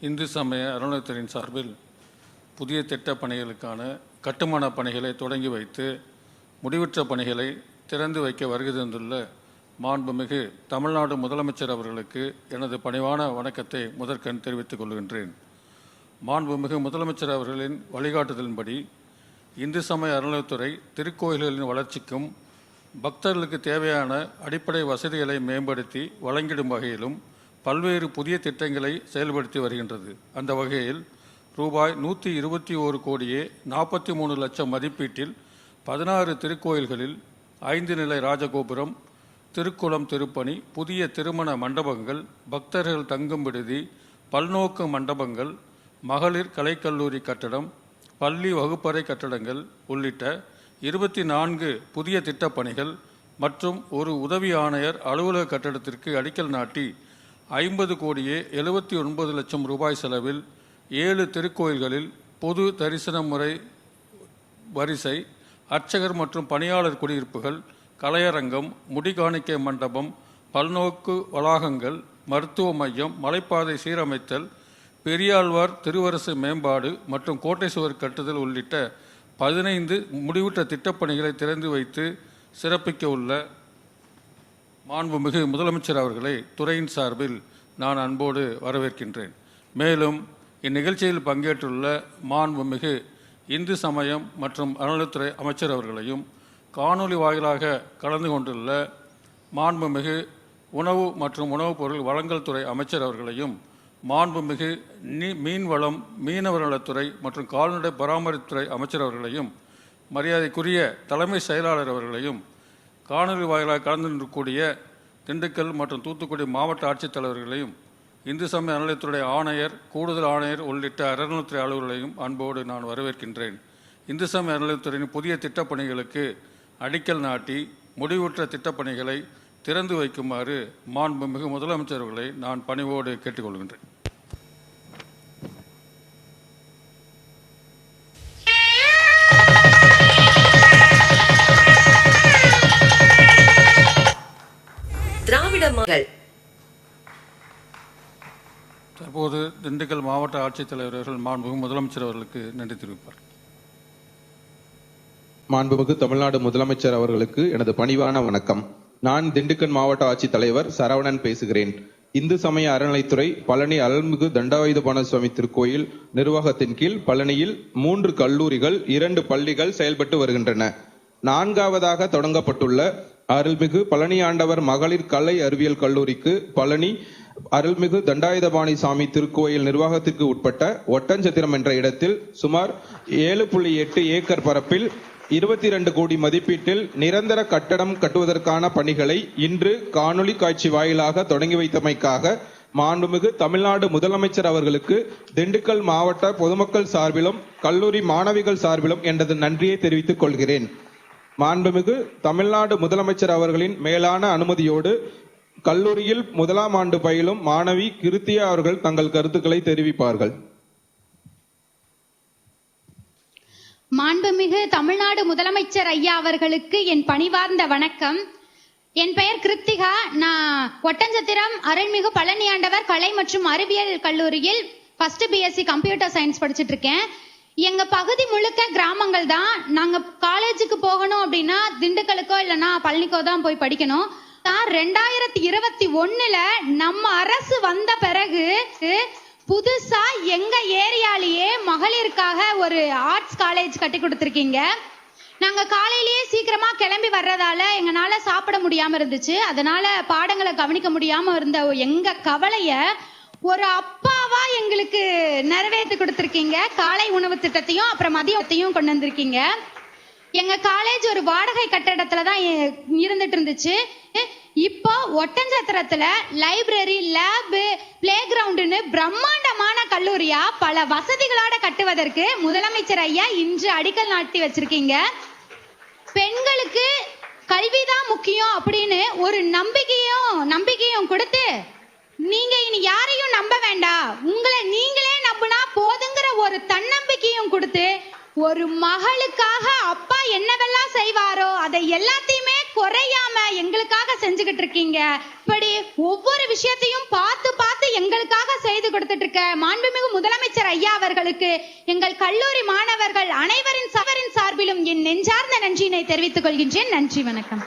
இந்து சமய அறநிலையத்துறையின் சார்பில் புதிய திட்ட பணிகளுக்கான கட்டுமான பணிகளை தொடங்கி வைத்து முடிவுற்ற பணிகளை திறந்து வைக்க வருகை தந்துள்ள மாண்புமிகு தமிழ்நாடு முதலமைச்சர் அவர்களுக்கு எனது பணிவான வணக்கத்தை முதற்கண் தெரிவித்துக் கொள்கின்றேன். மாண்புமிகு முதலமைச்சர் அவர்களின் வழிகாட்டுதலின்படி இந்து சமய அறநிலையத்துறை திருக்கோயில்களின் வளர்ச்சிக்கும் பக்தர்களுக்கு தேவையான அடிப்படை வசதிகளை மேம்படுத்தி வழங்கிடும் வகையிலும் பல்வேறு புதிய திட்டங்களை செயல்படுத்தி வருகின்றது. அந்த வகையில் ரூபாய் 121 கோடியே 43 லட்சம் மதிப்பீட்டில் 16 திருக்கோயில்களில் 5 நிலை ராஜகோபுரம், திருக்குளம் திருப்பணி, புதிய திருமண மண்டபங்கள், பக்தர்கள் தங்கும் விடுதி, பல்நோக்கு மண்டபங்கள், மகளிர் கலைக்கல்லூரி கட்டடம், பள்ளி வகுப்பறை கட்டடங்கள் உள்ளிட்ட 24 புதிய திட்டப்பணிகள் மற்றும் ஒரு உதவி ஆணையர் அலுவலக கட்டடத்திற்கு அடிக்கல் நாட்டி 50 கோடியே 79 லட்சம் ரூபாய் செலவில் 7 திருக்கோயில்களில் பொது தரிசன முறை வரிசை, அர்ச்சகர் மற்றும் பணியாளர் குடியிருப்புகள், கலையரங்கம், முடிகாணிக்கை மண்டபம், பல்நோக்கு வளாகங்கள், மருத்துவ மையம், மலைப்பாதை சீரமைத்தல், பெரியாழ்வார் திருவரசு மேம்பாடு மற்றும் கோட்டை சுவர் கட்டுதல் உள்ளிட்ட 15 முடிவுற்ற திட்டப்பணிகளை திறந்து வைத்து சிறப்பிக்க உள்ள மாண்புமிகு முதலமைச்சர் அவர்களை துறையின் சார்பில் நான் அன்போடு வரவேற்கின்றேன். மேலும் இந்நிகழ்ச்சியில் பங்கேற்றுள்ள மாண்புமிகு இந்து சமயம் மற்றும் அறநிலையத்துறை அமைச்சர் அவர்களையும், காணொலி வாயிலாக கலந்து கொண்டுள்ள மாண்புமிகு உணவு மற்றும் உணவுப் பொருள் வழங்கல் துறை அமைச்சர் அவர்களையும், மாண்புமிகு மீன்வளம், மீனவர் நலத்துறை மற்றும் கால்நடை பராமரிப்புத்துறை அமைச்சர் அவர்களையும், மரியாதைக்குரிய தலைமை செயலாளர் அவர்களையும், காணொலி வாயிலாக கலந்து நிற்கக்கூடிய திண்டுக்கல் மற்றும் தூத்துக்குடி மாவட்ட ஆட்சித்தலைவர்களையும், இந்து சமய அறநிலையத்துறை ஆணையர், கூடுதல் ஆணையர் உள்ளிட்ட அறநிலையத்துறை அலுவலர்களையும் அன்போடு நான் வரவேற்கின்றேன். இந்து சமய அறநிலையத்துறையின் புதிய திட்டப்பணிகளுக்கு அடிக்கல் நாட்டி முடிவுற்ற திட்டப்பணிகளை திறந்து வைக்குமாறு மாண்புமிகு முதலமைச்சர் அவர்களை நான் பணிவோடு கேட்டுக்கொள்கின்றேன். தற்போது திண்டுக்கல் மாவட்ட ஆட்சித்தலைவர்கள் மாண்புமிகு முதலமைச்சர் அவர்களுக்கு நன்றி தெரிவிப்பார். மாண்புமிகு தமிழ்நாடு முதலமைச்சர் அவர்களுக்கு எனது பணிவான வணக்கம். நான் திண்டுக்கல் மாவட்ட ஆட்சித்தலைவர் சரவணன் பேசுகிறேன். இந்து சமய அறநிலைத்துறை பழனி அருள்மிகு தண்டாயுதபாண சுவாமி திருக்கோயில் நிர்வாகத்தின் கீழ் பழனியில் 3 கல்லூரிகள், 2 பள்ளிகள் செயல்பட்டு வருகின்றன. 4வதாக தொடங்கப்பட்டுள்ள அருள்மிகு பழனி ஆண்டவர் மகளிர் கலை அறிவியல் கல்லூரிக்கு பழனி அருள்மிகு தண்டாயுதபாணி சாமி திருக்கோயில் நிர்வாகத்திற்கு உட்பட்ட ஒட்டஞ்சத்திரம் என்ற இடத்தில் சுமார் 7.8 ஏக்கர் பரப்பில் 22 கோடி மதிப்பீட்டில் நிரந்தர கட்டடம் கட்டுவதற்கான பணிகளை இன்று காணொலி காட்சி வாயிலாக தொடங்கி வைத்தமைக்காக மாண்புமிகு தமிழ்நாடு முதலமைச்சர் அவர்களுக்கு திண்டுக்கல் மாவட்ட பொதுமக்கள் சார்பிலும் கல்லூரி மாணவிகள் சார்பிலும் எனது நன்றியை தெரிவித்துக் கொள்கிறேன். மாண்புமிகு தமிழ்நாடு முதலமைச்சர் அவர்களின் மேலான அனுமதியோடு கல்லூரியில் 1ஆம் ஆண்டு பயிலும் மாணவி கிருத்தியா அவர்கள் தங்கள் கருத்துக்களை தெரிவிப்பார்கள். மாண்புமிகு தமிழ்நாடு முதலமைச்சர் ஐயா அவர்களுக்கு என் பணிவார்ந்த வணக்கம். என் பெயர் கிருத்திகா. நான் ஒட்டஞ்சத்திரம் அருள்மிகு பழனி ஆண்டவர் கலை மற்றும் அறிவியல் கல்லூரியில் ஃபர்ஸ்ட் பிஎஸ்சி கம்ப்யூட்டர் சயின்ஸ் படிச்சுட்டு இருக்கேன். எங்க பகுதி முழுக்க கிராமங்கள் தான். நாங்க காலேஜுக்கு போகணும் அப்படின்னா திண்டுக்கலுக்கோ இல்லைன்னா பழனிக்கோ தான் போய் படிக்கணும். 2021 நம்ம அரசு வந்த பிறகு புதுசா எங்க ஏரியாலேயே மகளிருக்காக ஒரு ஆர்ட்ஸ் காலேஜ் கட்டி கொடுத்துருக்கீங்க. நாங்க காலையிலேயே சீக்கிரமா கிளம்பி வர்றதால எங்களால சாப்பிட முடியாம இருந்துச்சு. அதனால பாடங்களை கவனிக்க முடியாம இருந்த எங்க கவலைய ஒரு அப்பாவா எங்களுக்கு நிறைவேற்றி கொடுத்துருக்கீங்க. காலை உணவு திட்டத்தையும் அப்புறம் மதியத்தையும் கொண்டு வந்திருக்கீங்க. எங்க காலேஜ் ஒரு வாடகை கட்டடத்துல தான் இருந்துட்டு இருந்துச்சு. இப்போ ஒட்டஞ்சத்திரத்துல லைப்ரரி, லேப், பிளே கிரவுண்டுன்னு பிரம்மாண்டமான கல்லூரியா பல வசதிகளோட கட்டுவதற்கு முதலமைச்சர் ஐயா இன்று அடிக்கல் நாட்டி வச்சிருக்கீங்க. பெண்களுக்கு கல்விதான் முக்கியம் அப்படின்னு ஒரு நம்பிக்கையும் கொடுத்து நீங்க இனி யாரையும் நம்ப வேண்டாம், உங்களை நீங்களே நம்பினா போதுங்கிற ஒரு தன்னம்பிக்கையும் கொடுத்து ஒரு மகளுக்காக அப்பா என்னவெல்லாம் செய்வாரோ அதை எல்லாத்தையுமே குறையாம எங்களுக்காக செஞ்சுக்கிட்டு இருக்கீங்க. இப்படி ஒவ்வொரு விஷயத்தையும் பார்த்து பார்த்து எங்களுக்காக செய்து கொடுத்துட்டு இருக்க மாண்புமிகு முதலமைச்சர் ஐயா அவர்களுக்கு எங்கள் கல்லூரி மாணவர்கள் அனைவரின் சார்பிலும் என் நெஞ்சார்ந்த நன்றியினை தெரிவித்துக் கொள்கின்றேன். நன்றி, வணக்கம்.